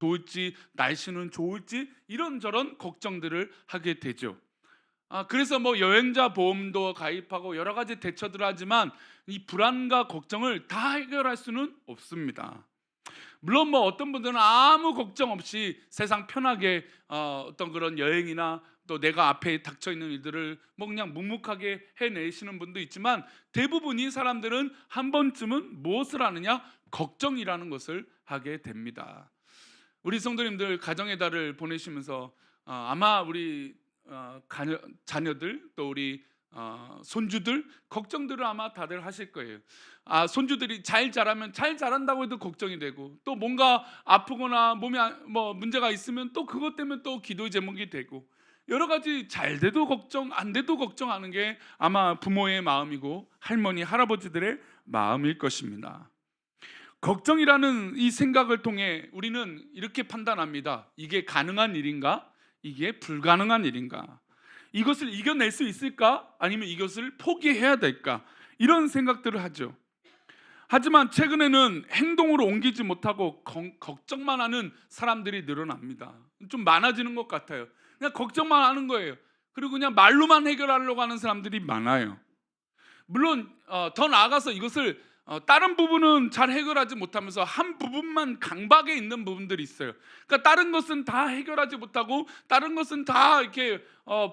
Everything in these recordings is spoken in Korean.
좋을지, 날씨는 좋을지 이런저런 걱정들을 하게 되죠. 그래서 뭐 여행자 보험도 가입하고 여러 가지 대처들을 하지만 이 불안과 걱정을 다 해결할 수는 없습니다. 물론 뭐 어떤 분들은 아무 걱정 없이 세상 편하게 어떤 그런 여행이나 또 내가 앞에 닥쳐 있는 일들을 뭐 그냥 묵묵하게 해내시는 분도 있지만, 대부분의 사람들은 한 번쯤은 무엇을 하느냐? 걱정이라는 것을 하게 됩니다. 우리 성도님들 가정의 달을 보내시면서 아마 우리 자녀들 또 우리 손주들 걱정들을 아마 다들 하실 거예요. 손주들이 잘 자라면 잘 자란다고 해도 걱정이 되고, 또 뭔가 아프거나 몸에 뭐 문제가 있으면 또 그것 때문에 또 기도의 제목이 되고, 여러 가지 잘 돼도 걱정 안 돼도 걱정하는 게 아마 부모의 마음이고 할머니 할아버지들의 마음일 것입니다. 걱정이라는 이 생각을 통해 우리는 이렇게 판단합니다. 이게 가능한 일인가? 이게 불가능한 일인가? 이것을 이겨낼 수 있을까? 아니면 이것을 포기해야 될까? 이런 생각들을 하죠. 하지만 최근에는 행동으로 옮기지 못하고 걱정만 하는 사람들이 늘어납니다. 좀 많아지는 것 같아요. 그냥 걱정만 하는 거예요. 그리고 그냥 말로만 해결하려고 하는 사람들이 많아요. 물론 더 나아가서 이것을 다른 부분은 잘 해결하지 못하면서 한 부분만 강박에 있는 부분들이 있어요. 그러니까 다른 것은 다 해결하지 못하고 다른 것은 다 이렇게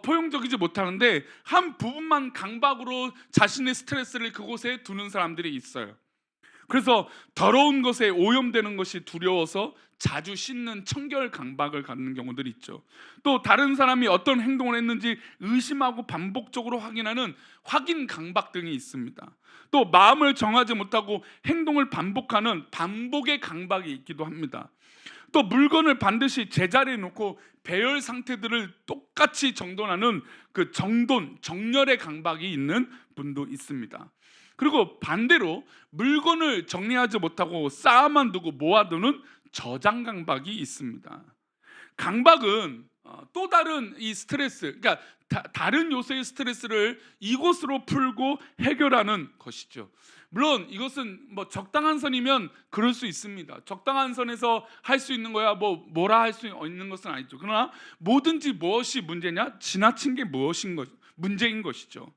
포용적이지 못하는데 한 부분만 강박으로 자신의 스트레스를 그곳에 두는 사람들이 있어요. 그래서 더러운 것에 오염되는 것이 두려워서 자주 씻는 청결 강박을 갖는 경우들이 있죠. 또 다른 사람이 어떤 행동을 했는지 의심하고 반복적으로 확인하는 확인 강박 등이 있습니다. 또 마음을 정하지 못하고 행동을 반복하는 반복의 강박이 있기도 합니다. 또 물건을 반드시 제자리에 놓고 배열 상태들을 똑같이 정돈하는 그 정렬의 강박이 있는 분도 있습니다. 그리고 반대로 물건을 정리하지 못하고 쌓아만 두고 모아두는 저장 강박이 있습니다. 강박은 또 다른 이 스트레스, 그러니까 다른 요소의 스트레스를 이곳으로 풀고 해결하는 것이죠. 물론 이것은 뭐 적당한 선이면 그럴 수 있습니다. 적당한 선에서 할 수 있는 거야 뭐라 할 수 있는 것은 아니죠. 그러나 뭐든지 무엇이 문제냐? 지나친 게 문제인 것이죠.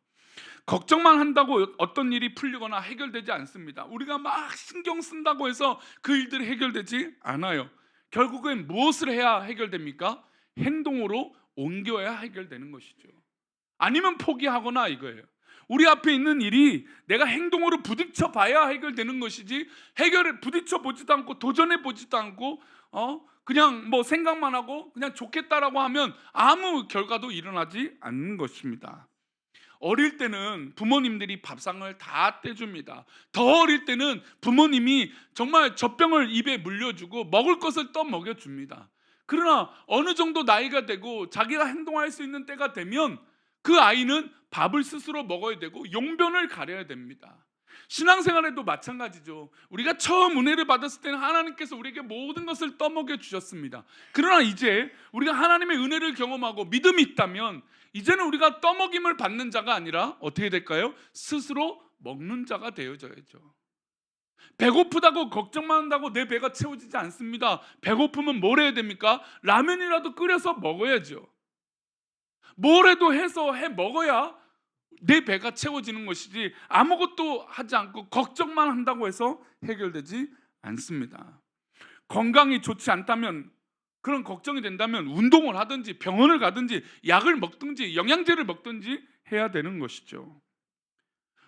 걱정만 한다고 어떤 일이 풀리거나 해결되지 않습니다. 우리가 막 신경 쓴다고 해서 그 일들이 해결되지 않아요. 결국엔 무엇을 해야 해결됩니까? 행동으로 옮겨야 해결되는 것이죠. 아니면 포기하거나 이거예요. 우리 앞에 있는 일이 내가 행동으로 부딪혀 봐야 해결되는 것이지, 해결을 부딪혀 보지도 않고 도전해 보지도 않고 그냥 뭐 생각만 하고 그냥 좋겠다라고 하면 아무 결과도 일어나지 않는 것입니다. 어릴 때는 부모님들이 밥상을 다 떼줍니다. 더 어릴 때는 부모님이 정말 젖병을 입에 물려주고 먹을 것을 떠 먹여줍니다. 그러나 어느 정도 나이가 되고 자기가 행동할 수 있는 때가 되면 그 아이는 밥을 스스로 먹어야 되고 용변을 가려야 됩니다. 신앙생활에도 마찬가지죠. 우리가 처음 은혜를 받았을 때는 하나님께서 우리에게 모든 것을 떠먹여 주셨습니다. 그러나 이제 우리가 하나님의 은혜를 경험하고 믿음이 있다면 이제는 우리가 떠먹임을 받는 자가 아니라 어떻게 될까요? 스스로 먹는 자가 되어져야죠. 배고프다고 걱정만 한다고 내 배가 채워지지 않습니다. 배고프면 뭘 해야 됩니까? 라면이라도 끓여서 먹어야죠. 뭐라도 해서 해 먹어야 내 배가 채워지는 것이지, 아무것도 하지 않고 걱정만 한다고 해서 해결되지 않습니다. 건강이 좋지 않다면, 그런 걱정이 된다면 운동을 하든지 병원을 가든지 약을 먹든지 영양제를 먹든지 해야 되는 것이죠.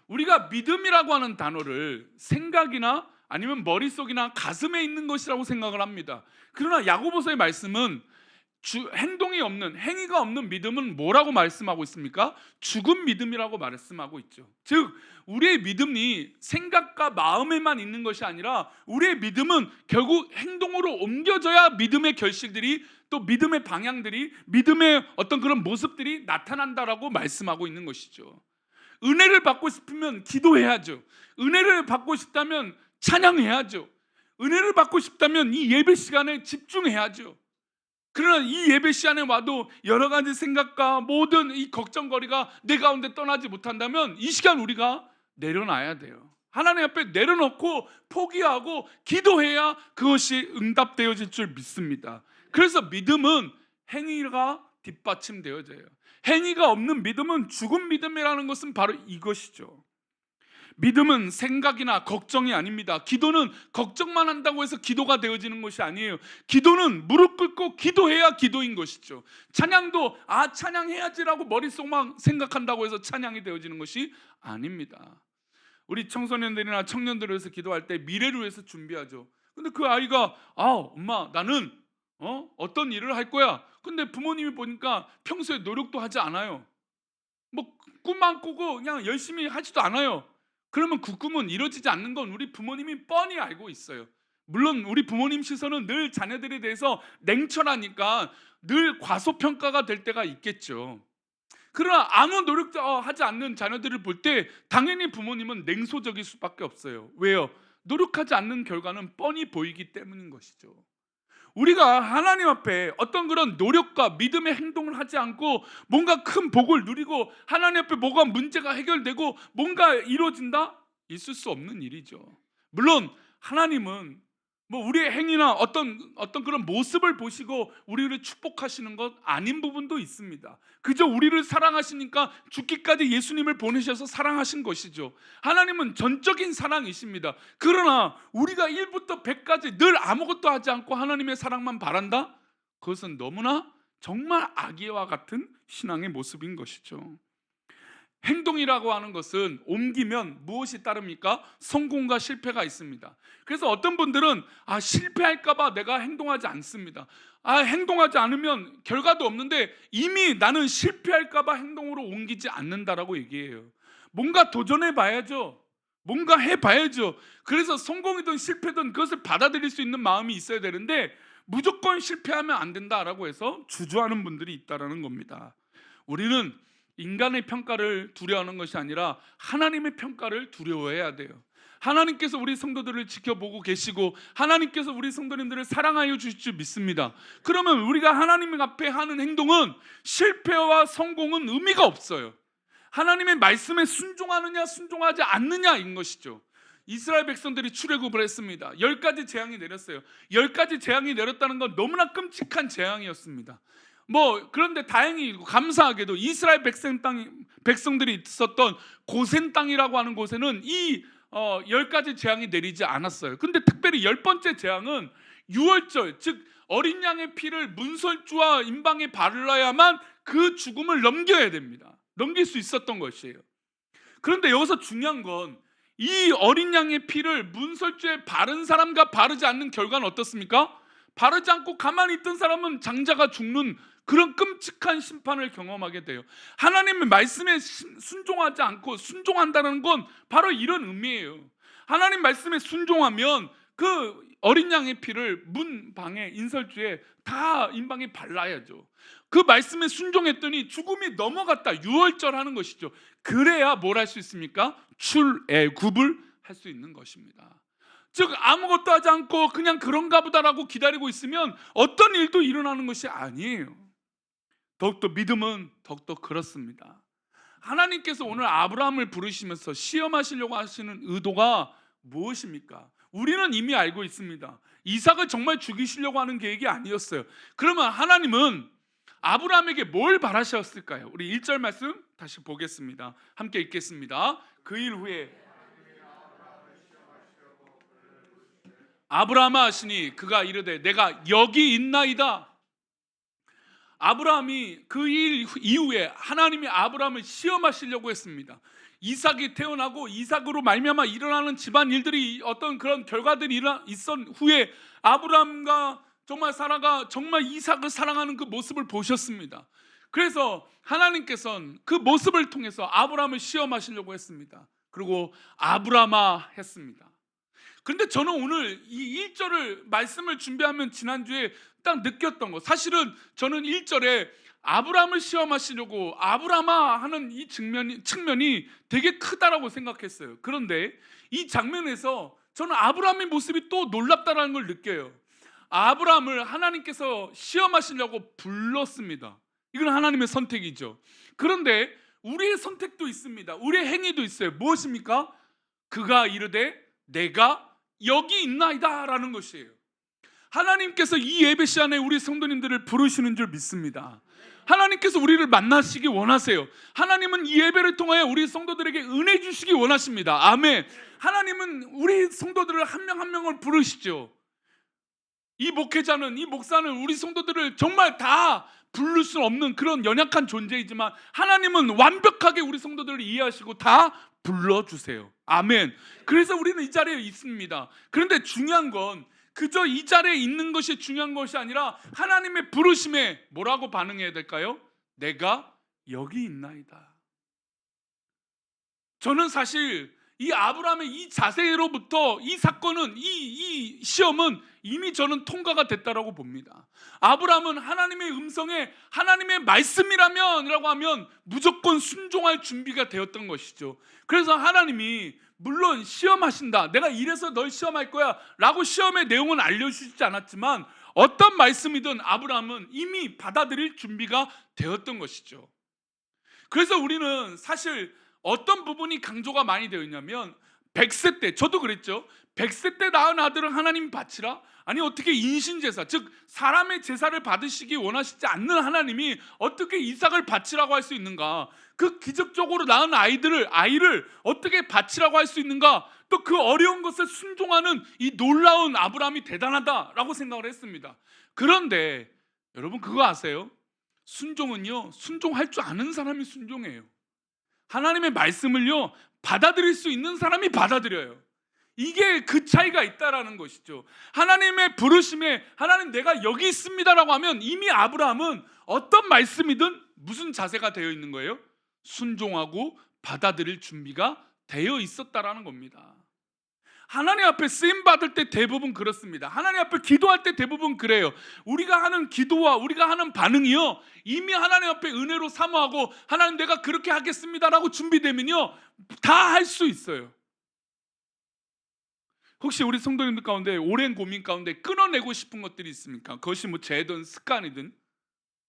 우리가 믿음이라고 하는 단어를 생각이나 아니면 머릿속이나 가슴에 있는 것이라고 생각을 합니다. 그러나 야고보서의 말씀은 행동이 없는, 행위가 없는 믿음은 뭐라고 말씀하고 있습니까? 죽은 믿음이라고 말씀하고 있죠. 즉 우리의 믿음이 생각과 마음에만 있는 것이 아니라 우리의 믿음은 결국 행동으로 옮겨져야 믿음의 결실들이, 또 믿음의 방향들이, 믿음의 어떤 그런 모습들이 나타난다라고 말씀하고 있는 것이죠. 은혜를 받고 싶으면 기도해야죠. 은혜를 받고 싶다면 찬양해야죠. 은혜를 받고 싶다면 이 예배 시간에 집중해야죠. 그러나 이 예배 시간에 와도 여러 가지 생각과 모든 이 걱정거리가 내 가운데 떠나지 못한다면 이 시간 우리가 내려놔야 돼요. 하나님 앞에 내려놓고 포기하고 기도해야 그것이 응답되어질 줄 믿습니다. 그래서 믿음은 행위가 뒷받침되어져요. 행위가 없는 믿음은 죽은 믿음이라는 것은 바로 이것이죠. 믿음은 생각이나 걱정이 아닙니다. 기도는 걱정만 한다고 해서 기도가 되어지는 것이 아니에요. 기도는 무릎 꿇고 기도해야 기도인 것이죠. 찬양도 찬양해야지라고 머릿속만 생각한다고 해서 찬양이 되어지는 것이 아닙니다. 우리 청소년들이나 청년들을 위해서 기도할 때 미래를 위해서 준비하죠. 근데 그 아이가 엄마 나는 어떤 일을 할 거야. 근데 부모님이 보니까 평소에 노력도 하지 않아요. 뭐 꿈만 꾸고 그냥 열심히 하지도 않아요. 그러면 그 꿈은 이루어지지 않는 건 우리 부모님이 뻔히 알고 있어요. 물론 우리 부모님 시선은 늘 자녀들에 대해서 냉철하니까 늘 과소평가가 될 때가 있겠죠. 그러나 아무 노력도 하지 않는 자녀들을 볼 때 당연히 부모님은 냉소적일 수밖에 없어요. 왜요? 노력하지 않는 결과는 뻔히 보이기 때문인 것이죠. 우리가 하나님 앞에 어떤 그런 노력과 믿음의 행동을 하지 않고 뭔가 큰 복을 누리고 하나님 앞에 뭐가 문제가 해결되고 뭔가 이루어진다? 있을 수 없는 일이죠. 물론 하나님은 뭐 우리의 행위나 어떤 그런 모습을 보시고 우리를 축복하시는 것 아닌 부분도 있습니다. 그저 우리를 사랑하시니까 죽기까지 예수님을 보내셔서 사랑하신 것이죠. 하나님은 전적인 사랑이십니다. 그러나 우리가 1부터 100까지 늘 아무것도 하지 않고 하나님의 사랑만 바란다? 그것은 너무나 정말 악의와 같은 신앙의 모습인 것이죠. 행동이라고 하는 것은 옮기면 무엇이 따릅니까? 성공과 실패가 있습니다. 그래서 어떤 분들은 실패할까 봐 내가 행동하지 않습니다. 행동하지 않으면 결과도 없는데 이미 나는 실패할까 봐 행동으로 옮기지 않는다라고 얘기해요. 뭔가 도전해 봐야죠. 뭔가 해 봐야죠. 그래서 성공이든 실패든 그것을 받아들일 수 있는 마음이 있어야 되는데 무조건 실패하면 안 된다라고 해서 주저하는 분들이 있다라는 겁니다. 우리는 인간의 평가를 두려워하는 것이 아니라 하나님의 평가를 두려워해야 돼요. 하나님께서 우리 성도들을 지켜보고 계시고 하나님께서 우리 성도님들을 사랑하여 주실 줄 믿습니다. 그러면 우리가 하나님 앞에 하는 행동은 실패와 성공은 의미가 없어요. 하나님의 말씀에 순종하느냐 순종하지 않느냐인 것이죠. 이스라엘 백성들이 출애굽을 했습니다. 10가지 재앙이 내렸어요. 10가지 재앙이 내렸다는 건 너무나 끔찍한 재앙이었습니다. 그런데 다행히 감사하게도 이스라엘 백성들이 있었던 고센 땅이라고 하는 곳에는 이 10가지 재앙이 내리지 않았어요. 근데 특별히 10번째 재앙은 유월절, 즉 어린 양의 피를 문설주와 임방에 바르러야만 그 죽음을 넘겨야 됩니다. 넘길 수 있었던 것이에요. 그런데 여기서 중요한 건 이 어린 양의 피를 문설주에 바른 사람과 바르지 않는 결과는 어떻습니까? 바르지 않고 가만히 있던 사람은 장자가 죽는 그런 끔찍한 심판을 경험하게 돼요. 하나님의 말씀에 순종하지 않고 순종한다는 건 바로 이런 의미예요. 하나님 말씀에 순종하면 그 어린 양의 피를 문방에 인설주에 다 인방에 발라야죠. 그 말씀에 순종했더니 죽음이 넘어갔다. 유월절 하는 것이죠. 그래야 뭘 할 수 있습니까? 출애굽을 할 수 있는 것입니다. 즉 아무것도 하지 않고 그냥 그런가 보다라고 기다리고 있으면 어떤 일도 일어나는 것이 아니에요. 더욱더 믿음은 더욱더 그렇습니다. 하나님께서 오늘 아브라함을 부르시면서 시험하시려고 하시는 의도가 무엇입니까? 우리는 이미 알고 있습니다. 이삭을 정말 죽이시려고 하는 계획이 아니었어요. 그러면 하나님은 아브라함에게 뭘 바라셨을까요? 우리 1절 말씀 다시 보겠습니다. 함께 읽겠습니다. 그 일 후에 아브라함아 하시니 그가 이르되 내가 여기 있나이다. 아브라함이 그 일 이후에 하나님이 아브라함을 시험하시려고 했습니다. 이삭이 태어나고 이삭으로 말미암아 일어나는 집안 일들이 어떤 그런 결과들이 있었 후에 아브라함과 정말 사라가 정말 이삭을 사랑하는 그 모습을 보셨습니다. 그래서 하나님께서는 그 모습을 통해서 아브라함을 시험하시려고 했습니다. 그리고 아브라함아 했습니다. 그런데 저는 오늘 이 1절을 말씀을 준비하면 지난주에 딱 느꼈던 거, 사실은 저는 1절에 아브라함을 시험하시려고 아브라함아 하는 이 측면이 되게 크다라고 생각했어요. 그런데 이 장면에서 저는 아브라함의 모습이 또 놀랍다라는 걸 느껴요. 아브라함을 하나님께서 시험하시려고 불렀습니다. 이건 하나님의 선택이죠. 그런데 우리의 선택도 있습니다. 우리의 행위도 있어요. 무엇입니까? 그가 이르되 내가 여기 있나이다 라는 것이에요. 하나님께서 이 예배 시간에 우리 성도님들을 부르시는 줄 믿습니다. 하나님께서 우리를 만나시기 원하세요. 하나님은 이 예배를 통하여 우리 성도들에게 은혜 주시기 원하십니다. 아멘. 하나님은 우리 성도들을 한 명 한 명을 부르시죠. 이 목회자는, 이 목사는 우리 성도들을 정말 다 부를 수 없는 그런 연약한 존재이지만 하나님은 완벽하게 우리 성도들을 이해하시고 다 불러주세요. 아멘. 그래서 우리는 이 자리에 있습니다. 그런데 중요한 건 그저 이 자리에 있는 것이 중요한 것이 아니라 하나님의 부르심에 뭐라고 반응해야 될까요? 내가 여기 있나이다. 저는 사실 이 아브라함의 이 자세로부터 이 사건은, 이 시험은 이미 저는 통과가 됐다라고 봅니다. 아브라함은 하나님의 음성에 하나님의 말씀이라면 이라고 하면 무조건 순종할 준비가 되었던 것이죠. 그래서 하나님이 물론 시험하신다, 내가 이래서 널 시험할 거야 라고 시험의 내용은 알려주시지 않았지만 어떤 말씀이든 아브라함은 이미 받아들일 준비가 되었던 것이죠. 그래서 우리는 사실 어떤 부분이 강조가 많이 되어 있냐면 100세 때, 저도 그랬죠. 100세 때 낳은 아들을 하나님 바치라? 아니 어떻게 인신제사, 즉 사람의 제사를 받으시기 원하시지 않는 하나님이 어떻게 이삭을 바치라고 할 수 있는가? 그 기적적으로 낳은 아이를 어떻게 바치라고 할 수 있는가? 또 그 어려운 것에 순종하는 이 놀라운 아브라함이 대단하다라고 생각을 했습니다. 그런데 여러분 그거 아세요? 순종은요, 순종할 줄 아는 사람이 순종해요. 하나님의 말씀을요 받아들일 수 있는 사람이 받아들여요. 이게 그 차이가 있다라는 것이죠. 하나님의 부르심에 하나님 내가 여기 있습니다라고 하면 이미 아브라함은 어떤 말씀이든 무슨 자세가 되어 있는 거예요? 순종하고 받아들일 준비가 되어 있었다라는 겁니다. 하나님 앞에 쓰임 받을 때 대부분 그렇습니다. 하나님 앞에 기도할 때 대부분 그래요. 우리가 하는 기도와 우리가 하는 반응이요 이미 하나님 앞에 은혜로 사모하고 하나님 내가 그렇게 하겠습니다라고 준비되면요 다 할 수 있어요. 혹시 우리 성도님들 가운데 오랜 고민 가운데 끊어내고 싶은 것들이 있습니까? 그것이 뭐 죄든 습관이든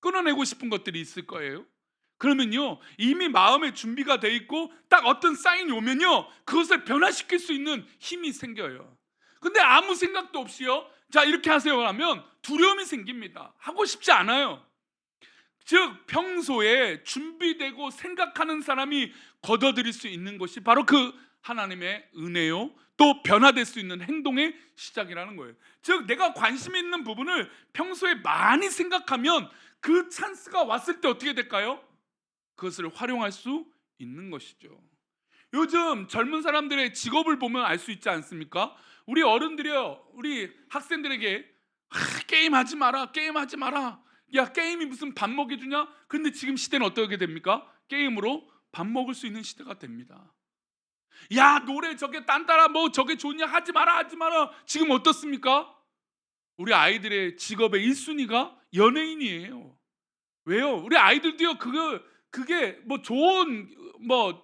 끊어내고 싶은 것들이 있을 거예요. 그러면요 이미 마음의 준비가 돼 있고 딱 어떤 사인이 오면요 그것을 변화시킬 수 있는 힘이 생겨요. 근데 아무 생각도 없이요 자 이렇게 하세요 하면 두려움이 생깁니다. 하고 싶지 않아요. 즉 평소에 준비되고 생각하는 사람이 거둬들일 수 있는 것이 바로 그 하나님의 은혜요 또 변화될 수 있는 행동의 시작이라는 거예요. 즉 내가 관심 있는 부분을 평소에 많이 생각하면 그 찬스가 왔을 때 어떻게 될까요? 그것을 활용할 수 있는 것이죠. 요즘 젊은 사람들의 직업을 보면 알 수 있지 않습니까? 우리 어른들이요 우리 학생들에게 게임하지 마라, 게임하지 마라. 야 게임이 무슨 밥 먹여주냐? 근데 지금 시대는 어떻게 됩니까? 게임으로 밥 먹을 수 있는 시대가 됩니다. 야 노래 저게 딴따라 뭐 저게 좋냐 하지 마라, 하지 마라. 지금 어떻습니까? 우리 아이들의 직업의 1순위가 연예인이에요. 왜요? 우리 아이들도요 그게 뭐 좋은 뭐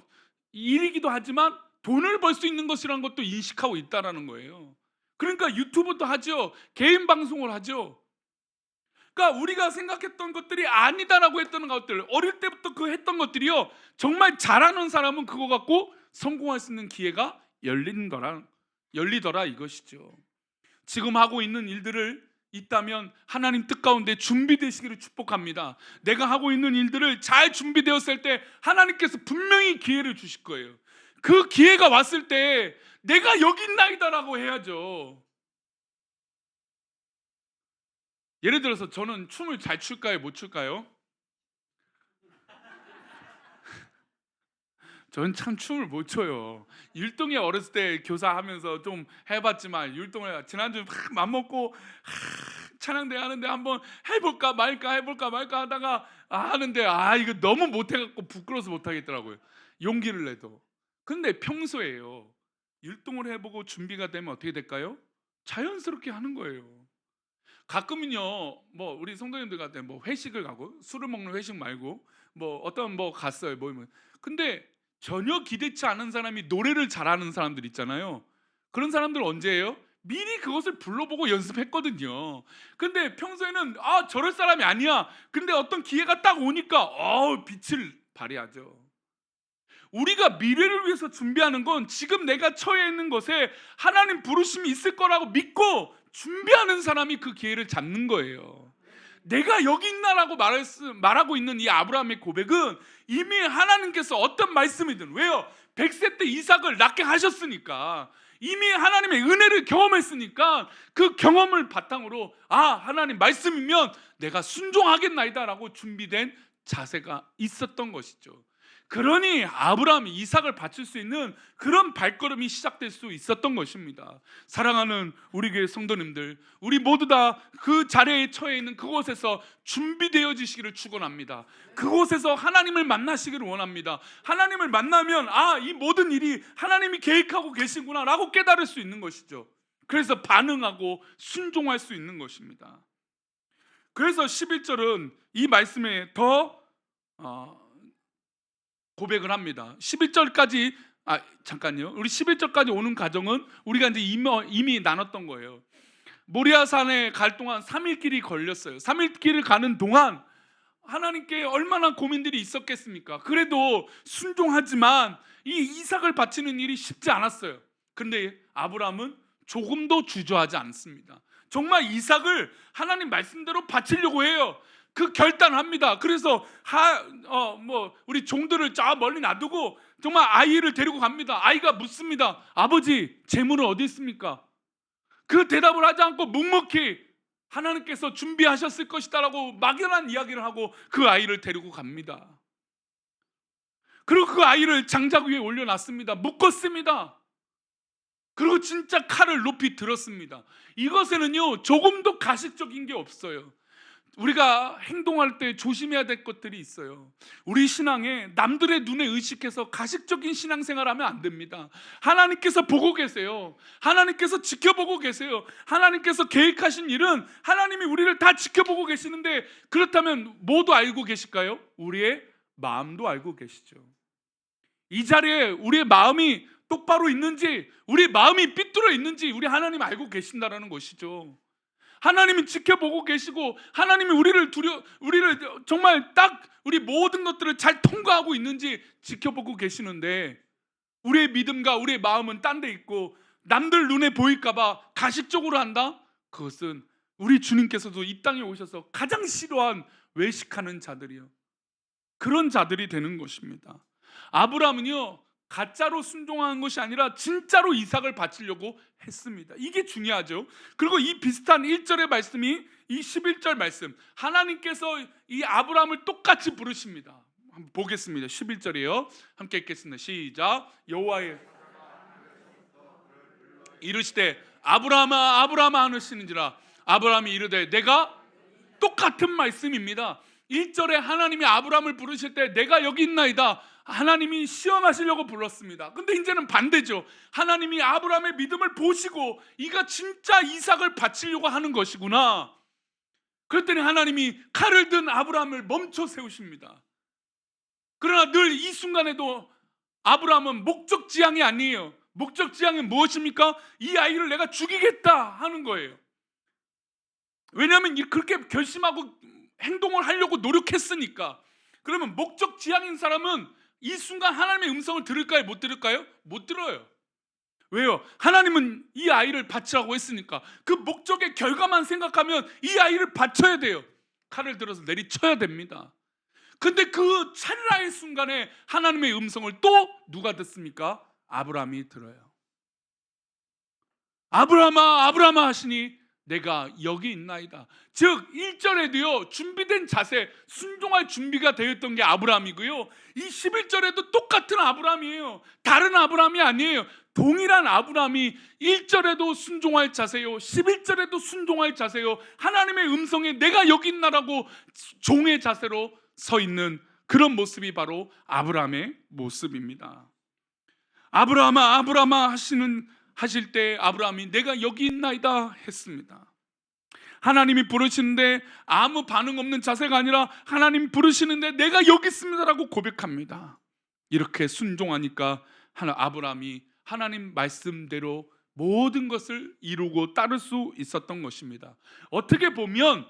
일이기도 하지만 돈을 벌 수 있는 것이라는 것도 인식하고 있다라는 거예요. 그러니까 유튜브도 하죠. 개인 방송을 하죠. 그러니까 우리가 생각했던 것들이 아니다라고 했던 것들, 어릴 때부터 그 했던 것들이요 정말 잘하는 사람은 그거 갖고 성공할 수 있는 기회가 열리더라 이것이죠. 지금 하고 있는 일들을 있다면 하나님 뜻 가운데 준비되시기를 축복합니다. 내가 하고 있는 일들을 잘 준비되었을 때 하나님께서 분명히 기회를 주실 거예요. 그 기회가 왔을 때 내가 여기 있나이다라고 해야죠. 예를 들어서 저는 춤을 잘 출까요 못 출까요? 저는 참 춤을 못 춰요. 율동에 어렸을 때 교사하면서 좀 해봤지만 율동을 지난주 막 맘먹고 찬양대 하는데 한번 해볼까 말까 하다가 하는데 이거 너무 못해갖고 부끄러워서 못하겠더라고요. 용기를 내도. 근데 평소에요 율동을 해보고 준비가 되면 어떻게 될까요? 자연스럽게 하는 거예요. 가끔은요 뭐 우리 성도님들 같은 때 뭐 회식을 가고 술을 먹는 회식 말고 뭐 어떤 뭐 갔어요 모임을. 근데 전혀 기대치 않은 사람이 노래를 잘하는 사람들 있잖아요. 그런 사람들 언제예요? 미리 그것을 불러보고 연습했거든요. 근데 평소에는 저럴 사람이 아니야. 근데 어떤 기회가 딱 오니까 빛을 발휘하죠. 우리가 미래를 위해서 준비하는 건 지금 내가 처해 있는 것에 하나님 부르심이 있을 거라고 믿고 준비하는 사람이 그 기회를 잡는 거예요. 내가 여기 있나라고 말하고 있는 이 아브라함의 고백은 이미 하나님께서 어떤 말씀이든, 왜요? 100세 때 이삭을 낳게 하셨으니까, 이미 하나님의 은혜를 경험했으니까 그 경험을 바탕으로 하나님 말씀이면 내가 순종하겠나이다 라고 준비된 자세가 있었던 것이죠. 그러니 아브라함이 이삭을 바칠 수 있는 그런 발걸음이 시작될 수 있었던 것입니다. 사랑하는 우리 교회 성도님들, 우리 모두 다 그 자리에 처해 있는 그곳에서 준비되어지시기를 축원합니다. 그곳에서 하나님을 만나시기를 원합니다. 하나님을 만나면 이 모든 일이 하나님이 계획하고 계시구나 라고 깨달을 수 있는 것이죠. 그래서 반응하고 순종할 수 있는 것입니다. 그래서 11절은 이 말씀에 더 고백을 합니다. 11절까지 잠깐요. 우리 11절까지 오는 과정은 우리가 이제 이미 나눴던 거예요. 모리아산에 갈 동안 3일 길이 걸렸어요. 3일 길을 가는 동안 하나님께 얼마나 고민들이 있었겠습니까? 그래도 순종하지만 이 이삭을 바치는 일이 쉽지 않았어요. 그런데 아브라함은 조금도 주저하지 않습니다. 정말 이삭을 하나님 말씀대로 바치려고 해요. 그 결단합니다. 그래서 우리 종들을 저 멀리 놔두고 정말 아이를 데리고 갑니다. 아이가 묻습니다. 아버지, 재물은 어디 있습니까? 그 대답을 하지 않고 묵묵히 하나님께서 준비하셨을 것이다라고 막연한 이야기를 하고 그 아이를 데리고 갑니다. 그리고 그 아이를 장작 위에 올려놨습니다. 묶었습니다. 그리고 진짜 칼을 높이 들었습니다. 이것에는요 조금도 가식적인 게 없어요. 우리가 행동할 때 조심해야 될 것들이 있어요. 우리 신앙에 남들의 눈에 의식해서 가식적인 신앙생활하면 안 됩니다. 하나님께서 보고 계세요. 하나님께서 지켜보고 계세요. 하나님께서 계획하신 일은 하나님이 우리를 다 지켜보고 계시는데, 그렇다면 모두 알고 계실까요? 우리의 마음도 알고 계시죠. 이 자리에 우리의 마음이 똑바로 있는지, 우리 마음이 삐뚤어 있는지 우리 하나님 알고 계신다라는 것이죠. 하나님이 지켜보고 계시고 하나님이 우리를 정말 딱 우리 모든 것들을 잘 통과하고 있는지 지켜보고 계시는데, 우리의 믿음과 우리의 마음은 딴 데 있고 남들 눈에 보일까 봐 가식적으로 한다? 그것은 우리 주님께서도 이 땅에 오셔서 가장 싫어한 외식하는 자들이요, 그런 자들이 되는 것입니다. 아브라함은요 가짜로 순종한 것이 아니라 진짜로 이삭을 바치려고 했습니다. 이게 중요하죠. 그리고 이 비슷한 1절의 말씀이 이 11절 말씀, 하나님께서 이 아브라함을 똑같이 부르십니다. 한번 보겠습니다. 11절이에요. 함께 읽겠습니다. 시작. 여호와의 이르시되 아브라함아 아브라함아 하시는지라. 아브라함이 이르되 내가, 똑같은 말씀입니다. 1절에 하나님이 아브라함을 부르실 때 내가 여기 있나이다, 하나님이 시험하시려고 불렀습니다. 근데 이제는 반대죠. 하나님이 아브라함의 믿음을 보시고 이가 진짜 이삭을 바치려고 하는 것이구나. 그랬더니 하나님이 칼을 든 아브라함을 멈춰 세우십니다. 그러나 늘 이 순간에도 아브라함은 목적지향이 아니에요. 목적지향이 무엇입니까? 이 아이를 내가 죽이겠다 하는 거예요. 왜냐하면 그렇게 결심하고 행동을 하려고 노력했으니까. 그러면 목적지향인 사람은 이 순간 하나님의 음성을 들을까요? 못 들을까요? 못 들어요. 왜요? 하나님은 이 아이를 바치라고 했으니까. 그 목적의 결과만 생각하면 이 아이를 바쳐야 돼요. 칼을 들어서 내리쳐야 됩니다. 근데 그 찰나의 순간에 하나님의 음성을 또 누가 듣습니까? 아브라함이 들어요. 아브라함아 아브라함아 하시니 내가 여기 있나이다. 즉 1절에도요 준비된 자세, 순종할 준비가 되었던 게 아브라함이고요, 이 11절에도 똑같은 아브라함이에요. 다른 아브라함이 아니에요. 동일한 아브라함이 1절에도 순종할 자세요, 11절에도 순종할 자세요. 하나님의 음성에 내가 여기 있나라고 종의 자세로 서 있는 그런 모습이 바로 아브라함의 모습입니다. 아브라함아 아브라함아 하실 때 아브라함이 내가 여기 있나이다 했습니다. 하나님이 부르시는데 아무 반응 없는 자세가 아니라 하나님 부르시는데 내가 여기 있습니다라고 고백합니다. 이렇게 순종하니까 아브라함이 하나님 말씀대로 모든 것을 이루고 따를 수 있었던 것입니다. 어떻게 보면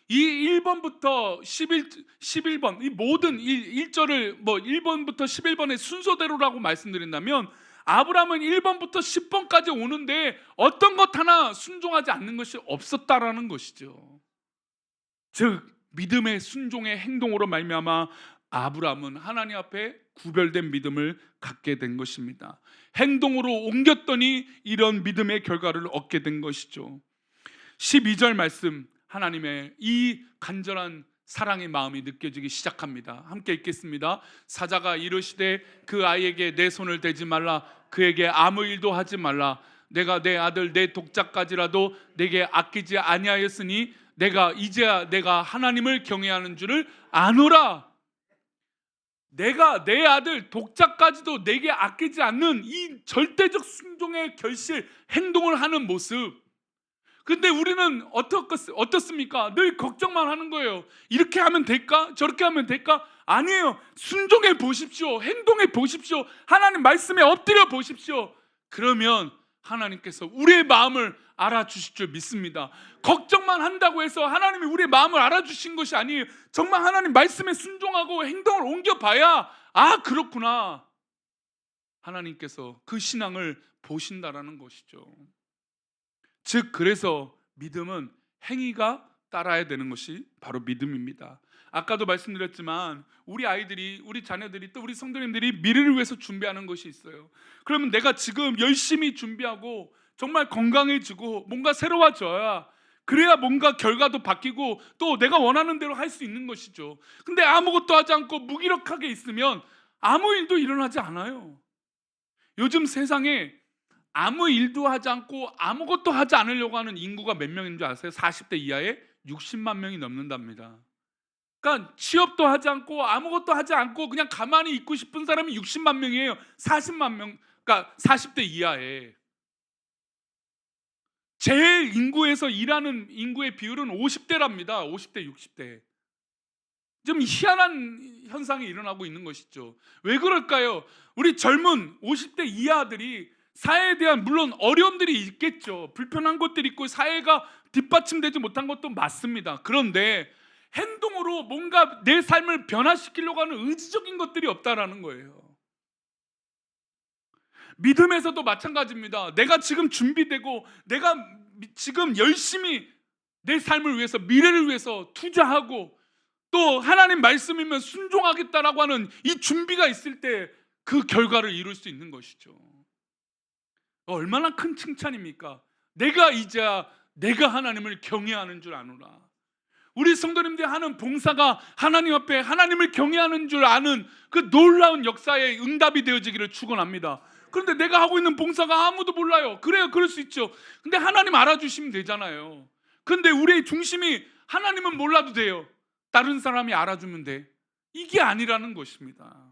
이 1번부터 11번 이 모든 1절을 뭐 1번부터 11번의 순서대로라고 말씀드린다면 아브라함은 1번부터 10번까지 오는데 어떤 것 하나 순종하지 않는 것이 없었다라는 것이죠. 즉 믿음의 순종의 행동으로 말미암아 아브라함은 하나님 앞에 구별된 믿음을 갖게 된 것입니다. 행동으로 옮겼더니 이런 믿음의 결과를 얻게 된 것이죠. 12절 말씀, 하나님의 이 간절한 사랑의 마음이 느껴지기 시작합니다. 함께 읽겠습니다. 사자가 이르시되 그 아이에게 내 손을 대지 말라, 그에게 아무 일도 하지 말라. 내가 내 아들 내 독자까지라도 내게 아끼지 아니하였으니 내가 이제야 내가 하나님을 경외하는 줄을 아노라. 내가 내 아들 독자까지도 내게 아끼지 않는 이 절대적 순종의 결실, 행동을 하는 모습. 근데 우리는 어떻습니까? 늘 걱정만 하는 거예요. 이렇게 하면 될까? 저렇게 하면 될까? 아니에요. 순종해 보십시오. 행동해 보십시오. 하나님 말씀에 엎드려 보십시오. 그러면 하나님께서 우리의 마음을 알아주실 줄 믿습니다. 걱정만 한다고 해서 하나님이 우리의 마음을 알아주신 것이 아니에요. 정말 하나님 말씀에 순종하고 행동을 옮겨봐야 아 그렇구나, 하나님께서 그 신앙을 보신다라는 것이죠. 즉 그래서 믿음은 행위가 따라야 되는 것이 바로 믿음입니다. 아까도 말씀드렸지만 우리 아이들이, 우리 자녀들이, 또 우리 성도님들이 미래를 위해서 준비하는 것이 있어요. 그러면 내가 지금 열심히 준비하고 정말 건강해지고 뭔가 새로워져야, 그래야 뭔가 결과도 바뀌고 또 내가 원하는 대로 할 수 있는 것이죠. 근데 아무것도 하지 않고 무기력하게 있으면 아무 일도 일어나지 않아요. 요즘 세상에 아무 일도 하지 않고 아무것도 하지 않으려고 하는 인구가 몇 명인 줄 아세요? 40대 이하에 60만 명이 넘는답니다. 그러니까 취업도 하지 않고 아무것도 하지 않고 그냥 가만히 있고 싶은 사람이 60만 명이에요. 40만 명, 그러니까 40대 이하에. 제일 인구에서 일하는 인구의 비율은 50대랍니다. 50대, 60대. 좀 희한한 현상이 일어나고 있는 것이죠. 왜 그럴까요? 우리 젊은 50대 이하들이 사회에 대한, 물론 어려움들이 있겠죠. 불편한 것들이 있고 사회가 뒷받침되지 못한 것도 맞습니다. 그런데 행동으로 뭔가 내 삶을 변화시키려고 하는 의지적인 것들이 없다라는 거예요. 믿음에서도 마찬가지입니다. 내가 지금 준비되고 내가 지금 열심히 내 삶을 위해서, 미래를 위해서 투자하고 또 하나님 말씀이면 순종하겠다라고 하는 이 준비가 있을 때 그 결과를 이룰 수 있는 것이죠. 얼마나 큰 칭찬입니까? 내가 이제야 내가 하나님을 경외하는 줄 아노라. 우리 성도님들이 하는 봉사가 하나님 앞에 하나님을 경외하는 줄 아는 그 놀라운 역사의 응답이 되어지기를 축원합니다. 그런데 내가 하고 있는 봉사가 아무도 몰라요. 그래요, 그럴 수 있죠. 근데 하나님 알아주시면 되잖아요. 근데 우리의 중심이 하나님은 몰라도 돼요, 다른 사람이 알아주면 돼, 이게 아니라는 것입니다.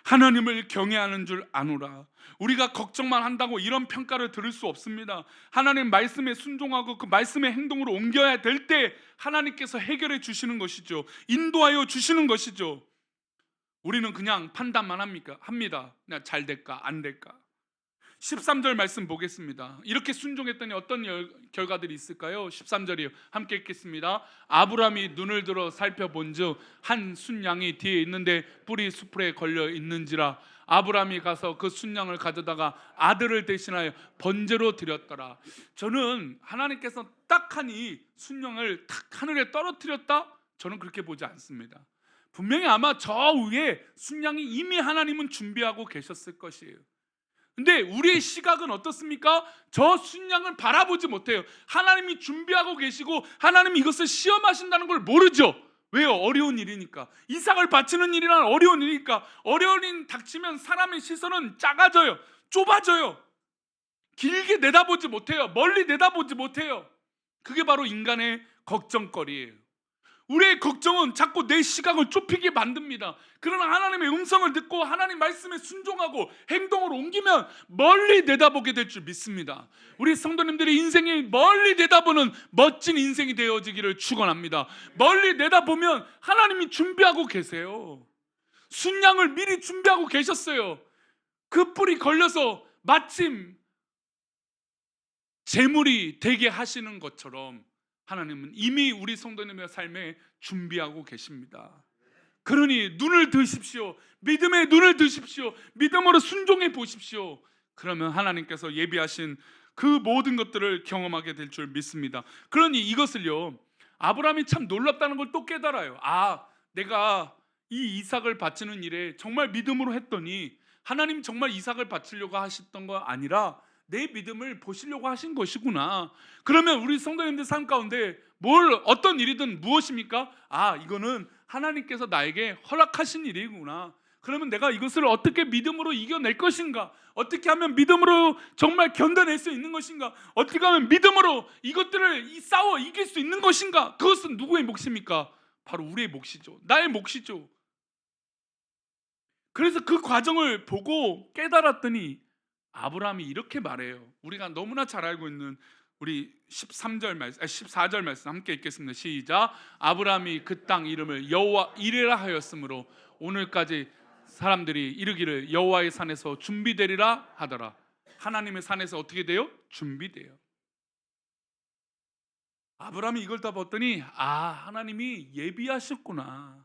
하나님을 경외하는 줄 아노라. 우리가 걱정만 한다고 이런 평가를 들을 수 없습니다. 하나님 말씀에 순종하고 그 말씀의 행동으로 옮겨야 될 때 하나님께서 해결해 주시는 것이죠. 인도하여 주시는 것이죠. 우리는 그냥 판단만 합니다. 그냥 잘 될까 안 될까. 13절 말씀 보겠습니다. 이렇게 순종했더니 어떤 결과들이 있을까요? 13절이요. 함께 읽겠습니다. 아브라함이 눈을 들어 살펴본즉 한 순양이 뒤에 있는데 뿔이 수풀에 걸려 있는지라. 아브라함이 가서 그 순양을 가져다가 아들을 대신하여 번제로 드렸더라. 저는 하나님께서 딱하니 순양을 탁 하늘에 떨어뜨렸다, 저는 그렇게 보지 않습니다. 분명히 아마 저 위에 순양이 이미 하나님은 준비하고 계셨을 것이에요. 근데 우리의 시각은 어떻습니까? 저 순양을 바라보지 못해요. 하나님이 준비하고 계시고 하나님이 이것을 시험하신다는 걸 모르죠. 왜요? 어려운 일이니까. 이삭을 바치는 일이란 어려운 일이니까. 어려운 일 닥치면 사람의 시선은 작아져요, 좁아져요. 길게 내다보지 못해요. 멀리 내다보지 못해요. 그게 바로 인간의 걱정거리예요. 우리의 걱정은 자꾸 내 시각을 좁히게 만듭니다. 그러나 하나님의 음성을 듣고 하나님 말씀에 순종하고 행동으로 옮기면 멀리 내다보게 될 줄 믿습니다. 우리 성도님들의 인생이 멀리 내다보는 멋진 인생이 되어지기를 축원합니다. 멀리 내다보면 하나님이 준비하고 계세요. 순양을 미리 준비하고 계셨어요. 그 뿔이 걸려서 마침 제물이 되게 하시는 것처럼 하나님은 이미 우리 성도님의 삶에 준비하고 계십니다. 그러니 눈을 드십시오. 믿음의 눈을 드십시오. 믿음으로 순종해 보십시오. 그러면 하나님께서 예비하신 그 모든 것들을 경험하게 될 줄 믿습니다. 그러니 이것을요, 아브라함이 참 놀랍다는 걸 또 깨달아요. 내가 이 이삭을 바치는 일에 정말 믿음으로 했더니 하나님 정말 이삭을 바치려고 하셨던 거 아니라 내 믿음을 보시려고 하신 것이구나. 그러면 우리 성도님들 삶 가운데 어떤 일이든 무엇입니까? 이거는 하나님께서 나에게 허락하신 일이구나. 그러면 내가 이것을 어떻게 믿음으로 이겨낼 것인가? 어떻게 하면 믿음으로 정말 견뎌낼 수 있는 것인가? 어떻게 하면 믿음으로 이것들을 싸워 이길 수 있는 것인가? 그것은 누구의 몫입니까? 바로 우리의 몫이죠. 나의 몫이죠. 그래서 그 과정을 보고 깨달았더니 아브라함이 이렇게 말해요. 우리가 너무나 잘 알고 있는 우리 14절 말씀 함께 읽겠습니다. 시작. 아브라함이 그 땅 이름을 여호와 이레라 하였으므로 오늘까지 사람들이 이르기를 여호와의 산에서 준비되리라 하더라. 하나님의 산에서 어떻게 돼요? 준비돼요. 아브라함이 이걸 다 봤더니 하나님이 예비하셨구나.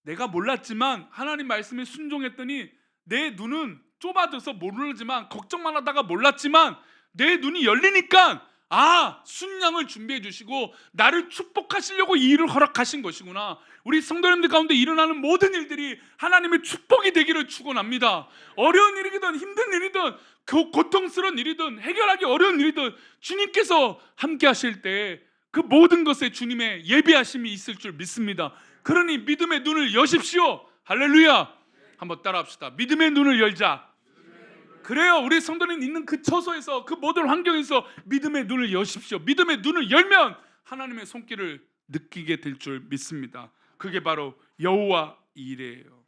내가 몰랐지만 하나님 말씀에 순종했더니 내 눈은 좁아져서 모르지만 걱정만 하다가 몰랐지만 내 눈이 열리니까 순양을 준비해 주시고 나를 축복하시려고 이 일을 허락하신 것이구나. 우리 성도님들 가운데 일어나는 모든 일들이 하나님의 축복이 되기를 축원합니다. 어려운 일이든 힘든 일이든 고통스러운 일이든 해결하기 어려운 일이든 주님께서 함께 하실 때 그 모든 것에 주님의 예비하심이 있을 줄 믿습니다. 그러니 믿음의 눈을 여십시오. 할렐루야. 한번 따라합시다. 믿음의 눈을 열자. 그래요. 우리 성도님 있는 그 처소에서 그 모든 환경에서 믿음의 눈을 여십시오. 믿음의 눈을 열면 하나님의 손길을 느끼게 될 줄 믿습니다. 그게 바로 여호와 이레예요.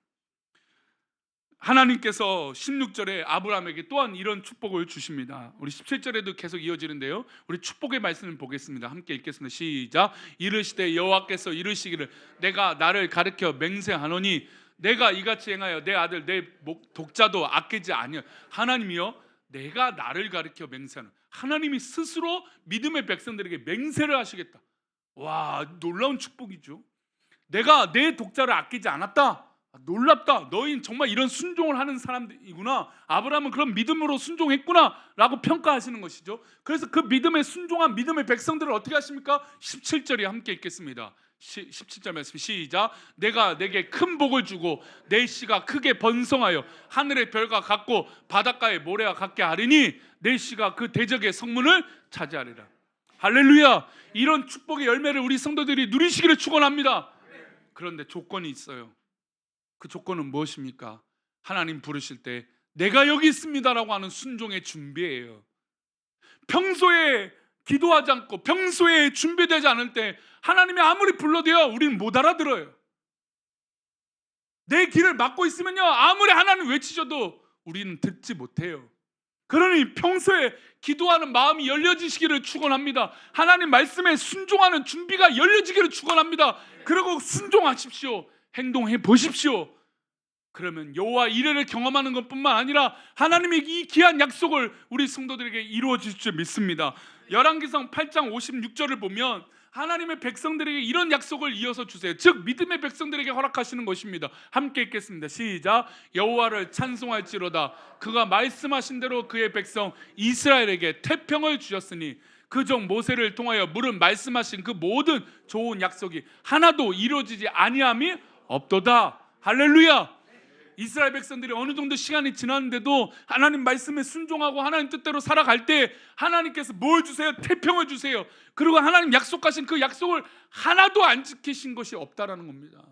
하나님께서 16절에 아브라함에게 또한 이런 축복을 주십니다. 우리 17절에도 계속 이어지는데요, 우리 축복의 말씀을 보겠습니다. 함께 읽겠습니다. 시작. 이르시되 여호와께서 이르시기를 내가 나를 가르쳐 맹세하노니 내가 이같이 행하여 내 아들 내 독자도 아끼지 아니하. 하나님이여 내가 나를 가르쳐 맹세하는, 하나님이 스스로 믿음의 백성들에게 맹세를 하시겠다. 와, 놀라운 축복이죠. 내가 내 독자를 아끼지 않았다. 놀랍다. 너희는 정말 이런 순종을 하는 사람들이구나. 아브라함은 그런 믿음으로 순종했구나 라고 평가하시는 것이죠. 그래서 그 믿음에 순종한 믿음의 백성들을 어떻게 하십니까? 17절에 함께 읽겠습니다. 17절 말씀 시작. 내가 내게 큰 복을 주고 내 씨가 크게 번성하여 하늘의 별과 같고 바닷가의 모래와 같게 하리니 내 씨가 그 대적의 성문을 차지하리라. 할렐루야. 이런 축복의 열매를 우리 성도들이 누리시기를 축원합니다. 그런데 조건이 있어요. 그 조건은 무엇입니까? 하나님 부르실 때 내가 여기 있습니다라고 하는 순종의 준비예요. 평소에 기도하지 않고 평소에 준비되지 않을 때 하나님이 아무리 불러도요, 우리는 못 알아들어요. 내 길을 막고 있으면요, 아무리 하나님 외치셔도 우리는 듣지 못해요. 그러니 평소에 기도하는 마음이 열려지시기를 축원합니다. 하나님 말씀에 순종하는 준비가 열려지기를 축원합니다. 그리고 순종하십시오. 행동해 보십시오. 그러면 여호와 이레를 경험하는 것뿐만 아니라 하나님의 이 귀한 약속을 우리 성도들에게 이루어 주실 줄 믿습니다. 열왕기상 8장 56절을 보면 하나님의 백성들에게 이런 약속을 이어서 주세요. 즉 믿음의 백성들에게 허락하시는 것입니다. 함께 읽겠습니다. 시작. 여호와를 찬송할지로다. 그가 말씀하신 대로 그의 백성 이스라엘에게 태평을 주셨으니 그 종 모세를 통하여 물은 말씀하신 그 모든 좋은 약속이 하나도 이루어지지 아니함이 없도다. 할렐루야. 이스라엘 백성들이 어느 정도 시간이 지났는데도 하나님 말씀에 순종하고 하나님 뜻대로 살아갈 때 하나님께서 뭘 주세요? 태평을 주세요. 그리고 하나님 약속하신 그 약속을 하나도 안 지키신 것이 없다라는 겁니다.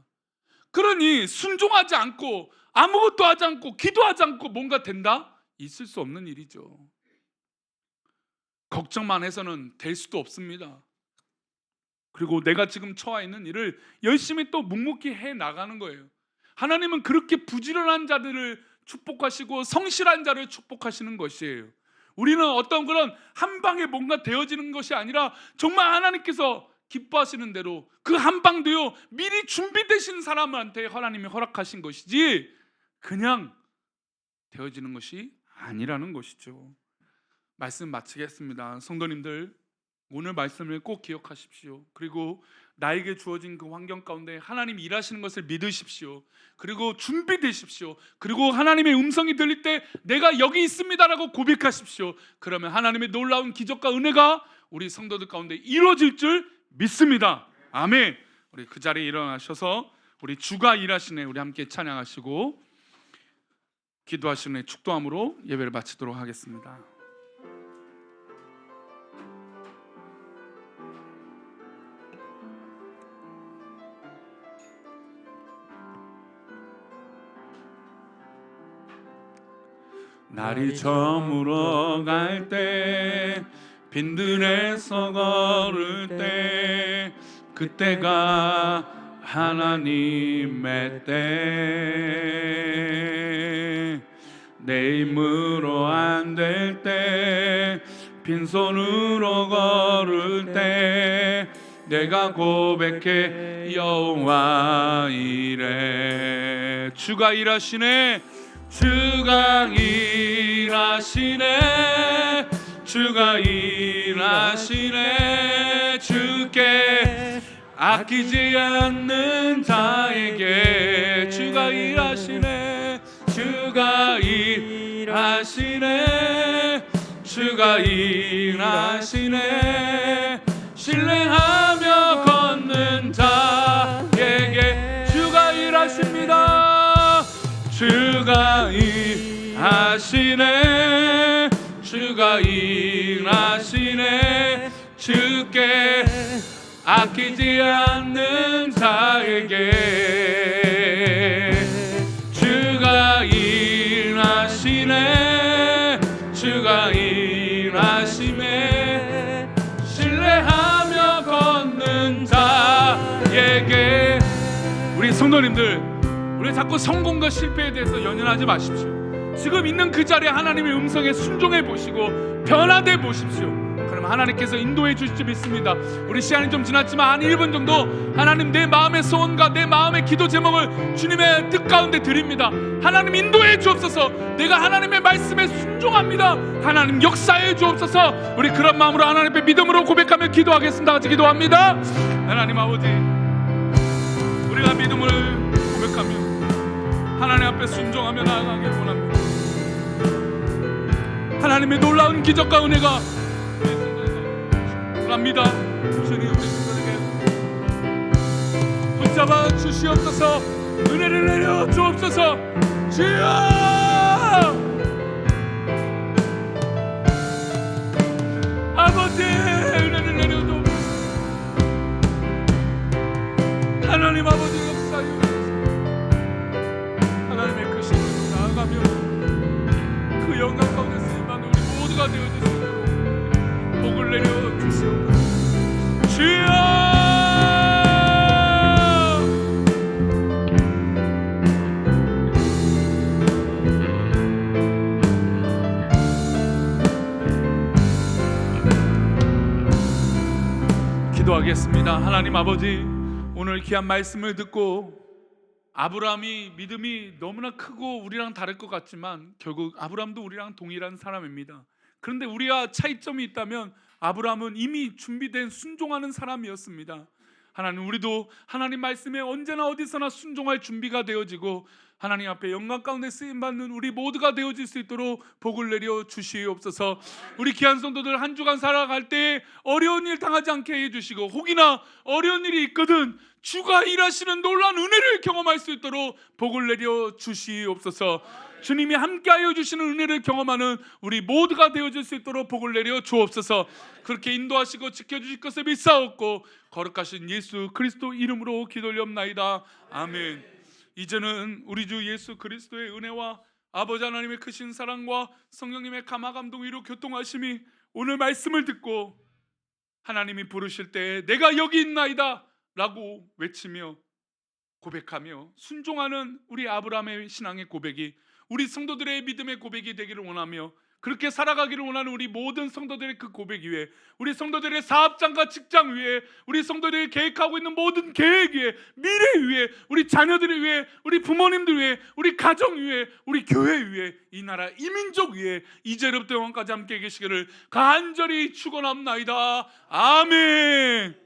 그러니 순종하지 않고 아무것도 하지 않고 기도하지 않고 뭔가 된다? 있을 수 없는 일이죠. 걱정만 해서는 될 수도 없습니다. 그리고 내가 지금 처해 있는 일을 열심히 또 묵묵히 해 나가는 거예요. 하나님은 그렇게 부지런한 자들을 축복하시고 성실한 자를 축복하시는 것이에요. 우리는 어떤 그런 한 방에 뭔가 되어지는 것이 아니라 정말 하나님께서 기뻐하시는 대로 그 한 방도요, 미리 준비되신 사람한테 하나님이 허락하신 것이지 그냥 되어지는 것이 아니라는 것이죠. 말씀 마치겠습니다. 성도님들, 오늘 말씀을 꼭 기억하십시오. 그리고 나에게 주어진 그 환경 가운데 하나님 일하시는 것을 믿으십시오. 그리고 준비되십시오. 그리고 하나님의 음성이 들릴 때 내가 여기 있습니다라고 고백하십시오. 그러면 하나님의 놀라운 기적과 은혜가 우리 성도들 가운데 이루어질 줄 믿습니다. 아멘. 우리 그 자리에 일어나셔서 우리 주가 일하시네 우리 함께 찬양하시고 기도하시는 축도함으로 예배를 마치도록 하겠습니다. 날이 저물어 갈 때 빈들에서 걸을 때 그때가 하나님의 때 내 힘으로 안 될 때 빈손으로 걸을 때 내가 고백해 여호와 이래 주가 일하시네 주가 일하시네 주가 일하시네 주께 아끼지 않는 자에게 주가 일하시네 주가 일하시네 주가 일하시네 신뢰하며 걷는 자에게 주가 일하십니다 주가 일하시네 주가 일하시네 주께 아끼지 않는 자에게 주가 일하시네 주가 일하시네 신뢰하며 걷는 자에게 우리 성도님들 우리 자꾸 성공과 실패에 대해서 연연하지 마십시오. 지금 있는 그 자리에 하나님의 음성에 순종해 보시고 변화돼 보십시오. 그럼 하나님께서 인도해 주실 줄 믿습니다. 우리 시간이 좀 지났지만 한 1분 정도 하나님 내 마음의 소원과 내 마음의 기도 제목을 주님의 뜻 가운데 드립니다. 하나님 인도해 주옵소서. 내가 하나님의 말씀에 순종합니다. 하나님 역사해 주옵소서. 우리 그런 마음으로 하나님 앞에 믿음으로 고백하며 기도하겠습니다. 같이 기도합니다. 하나님 아버지 우리가 믿음을 고백하며 하나님 앞에 순종하며 나아가길 원합니다. 하나님의 놀라운 기적과 은혜가 원합니다. 주님 우리 성도에게 붙잡아 주시옵소서. 은혜를 내려 주옵소서. 주여 아버지 은혜를 내려 주옵소서. 하나님 아버지 역사여 하나님의 그 신으로 나아가며 그 영광 가운데 쓰임받는 우리 모두가 되어줄 수 있도록 복을 내려 주시옵소서. 주여 기도하겠습니다. 하나님 아버지 오늘 귀한 말씀을 듣고 아브라함이 믿음이 너무나 크고 우리랑 다를 것 같지만 결국 아브라함도 우리랑 동일한 사람입니다. 그런데 우리와 차이점이 있다면 아브라함은 이미 준비된 순종하는 사람이었습니다. 하나님 우리도 하나님 말씀에 언제나 어디서나 순종할 준비가 되어지고 하나님 앞에 영광 가운데 쓰임받는 우리 모두가 되어질 수 있도록 복을 내려 주시옵소서. 우리 귀한 성도들 한 주간 살아갈 때 어려운 일 당하지 않게 해주시고 혹이나 어려운 일이 있거든 주가 일하시는 놀라운 은혜를 경험할 수 있도록 복을 내려 주시옵소서. 주님이 함께하여 주시는 은혜를 경험하는 우리 모두가 되어질 수 있도록 복을 내려 주옵소서. 그렇게 인도하시고 지켜주실 것을 믿사옵고 거룩하신 예수 그리스도 이름으로 기도올리옵나이다. 아멘. 이제는 우리 주 예수 그리스도의 은혜와 아버지 하나님의 크신 사랑과 성령님의 감화 감동 위로 교통하심이 오늘 말씀을 듣고 하나님이 부르실 때 내가 여기 있나이다 라고 외치며 고백하며 순종하는 우리 아브라함의 신앙의 고백이 우리 성도들의 믿음의 고백이 되기를 원하며 그렇게 살아가기를 원하는 우리 모든 성도들의 그 고백 위에, 우리 성도들의 사업장과 직장 위에, 우리 성도들이 계획하고 있는 모든 계획 위에, 미래 위에, 우리 자녀들 위에, 우리 부모님들 위에, 우리 가정 위에, 우리 교회 위에, 이 나라 이 민족 위에 이제로부터 영원까지 함께 계시기를 간절히 축원합나이다. 아멘.